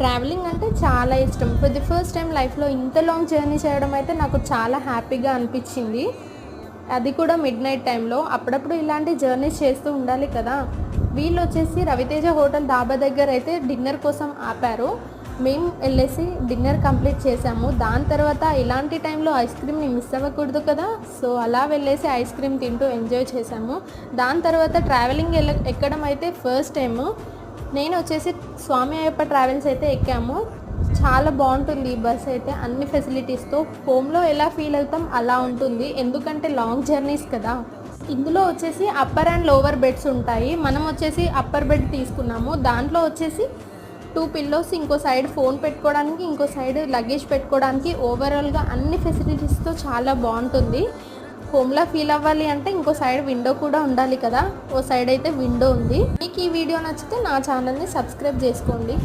Travelling అంటే చాలా ఇష్టం. ఫర్ ది ఫస్ట్ టైం లైఫ్లో ఇంత లాంగ్ జర్నీ చేయడం అయితే నాకు చాలా హ్యాపీగా అనిపించింది. అది కూడా మిడ్ నైట్ టైంలో. అప్పుడప్పుడు ఇలాంటి జర్నీస్ చేస్తూ ఉండాలి కదా. వీళ్ళు వచ్చేసి రవితేజ హోటల్ డాబా దగ్గర అయితే డిన్నర్ కోసం ఆపారు. మేము వెళ్ళేసి డిన్నర్ కంప్లీట్ చేసాము. దాని తర్వాత ఇలాంటి టైంలో ఐస్ క్రీమ్ని మిస్ అవ్వకూడదు కదా. సో అలా వెళ్ళేసి ఐస్ క్రీమ్ తింటూ ఎంజాయ్ చేసాము. దాని తర్వాత ట్రావెలింగ్ ఎక్కడం అయితే ఫస్ట్ టైము. నేను వచ్చేసి స్వామి అయ్యప్ప ట్రావెల్స్ అయితే ఎక్కాము. చాలా బాగుంటుంది ఈ బస్ అయితే, అన్ని ఫెసిలిటీస్తో. హోమ్లో ఎలా ఫీల్ అవుతాం అలా ఉంటుంది, ఎందుకంటే లాంగ్ జర్నీస్ కదా. ఇందులో వచ్చేసి అప్పర్ అండ్ లోవర్ బెడ్స్ ఉంటాయి. మనం వచ్చేసి అప్పర్ బెడ్ తీసుకున్నాము. దాంట్లో వచ్చేసి 2 పిల్లోస్, ఇంకో సైడ్ ఫోన్ పెట్టుకోవడానికి, ఇంకో సైడ్ లగేజ్ పెట్టుకోవడానికి. ఓవరాల్గా అన్ని ఫెసిలిటీస్తో చాలా బాగుంటుంది. హోమ్లా ఫీల్ అవ్వాలి అంటే ఇంకో సైడ్ విండో కూడా ఉండాలి కదా. ఓ సైడ్ అయితే విండో ఉంది. మీకు ఈ వీడియో నచ్చితే నా ఛానల్ని సబ్స్క్రైబ్ చేసుకోండి.